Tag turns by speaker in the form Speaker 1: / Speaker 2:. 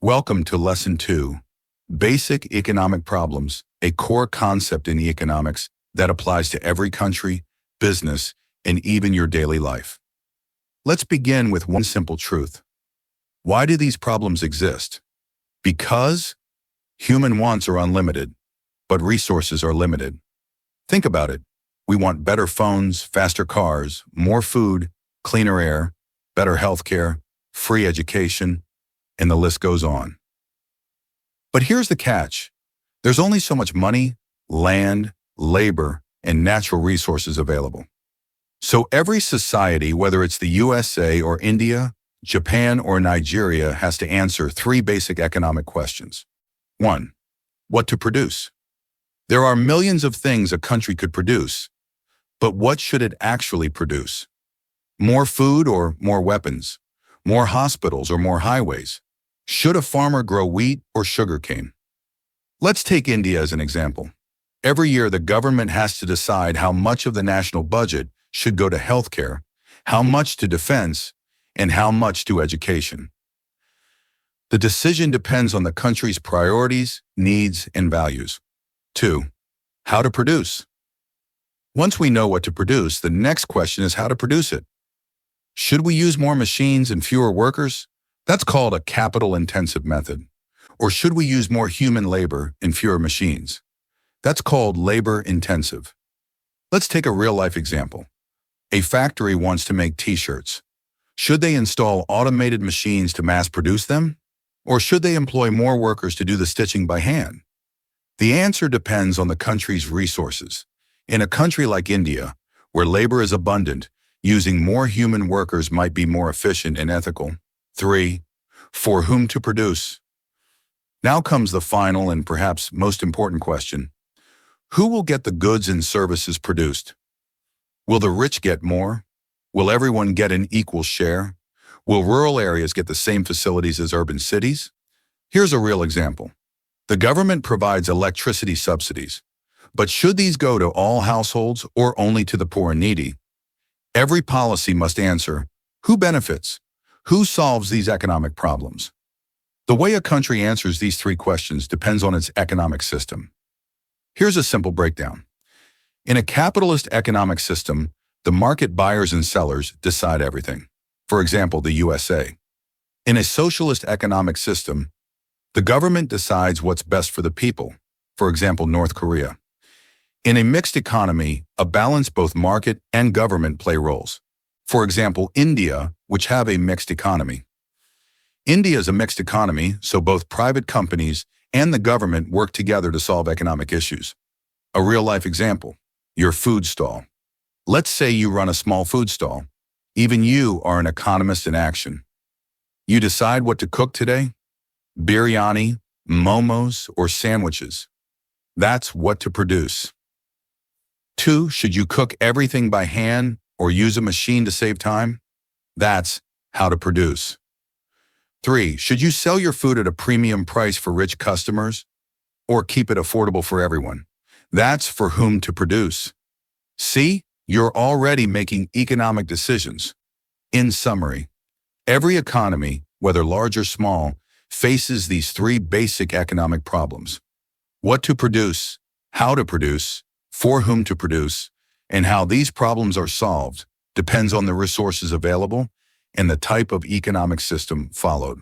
Speaker 1: Welcome to Lesson 2, Basic Economic Problems, a core concept in economics that applies to every country, business, and even your daily life. Let's begin with one simple truth. Why do these problems exist? Because human wants are unlimited, but resources are limited. Think about it. We want better phones, faster cars, more food, cleaner air, better healthcare, free education, and the list goes on. But here's the catch. There's only so much money, land, labor, and natural resources available. So every society, whether it's the USA or India, Japan or Nigeria, has to answer three basic economic questions. 1. What to produce? There are millions of things a country could produce, but what should it actually produce? More food or more weapons? More hospitals or more highways? Should a farmer grow wheat or sugarcane? Let's take India as an example. Every year, the government has to decide how much of the national budget should go to healthcare, how much to defense, and how much to education. The decision depends on the country's priorities, needs, and values. 2. How to produce? Once we know what to produce, the next question is how to produce it. Should we use more machines and fewer workers? That's called a capital-intensive method. Or should we use more human labor and fewer machines? That's called labor-intensive. Let's take a real-life example. A factory wants to make t-shirts. Should they install automated machines to mass-produce them? Or should they employ more workers to do the stitching by hand? The answer depends on the country's resources. In a country like India, where labor is abundant, using more human workers might be more efficient and ethical. 3. For whom to produce? Now comes the final and perhaps most important question. Who will get the goods and services produced? Will the rich get more? Will everyone get an equal share? Will rural areas get the same facilities as urban cities? Here's a real example. The government provides electricity subsidies, but should these go to all households or only to the poor and needy? Every policy must answer, who benefits? Who solves these economic problems? The way a country answers these three questions depends on its economic system. Here's a simple breakdown. In a capitalist economic system, the market buyers and sellers decide everything. For example, the USA. In a socialist economic system, the government decides what's best for the people. For example, North Korea. In a mixed economy, a balance both market and government play roles. For example, India, which have a mixed economy. India is a mixed economy, so both private companies and the government work together to solve economic issues. A real-life example, your food stall. Let's say you run a small food stall. Even you are an economist in action. You decide what to cook today? Biryani, momos, or sandwiches. That's what to produce. 2. Should you cook everything by hand or use a machine to save time? That's how to produce. 3. Should you sell your food at a premium price for rich customers or keep it affordable for everyone? That's for whom to produce. See, you're already making economic decisions. In summary, every economy, whether large or small, faces these three basic economic problems. What to produce, how to produce, for whom to produce, and how these problems are solved depends on the resources available and the type of economic system followed.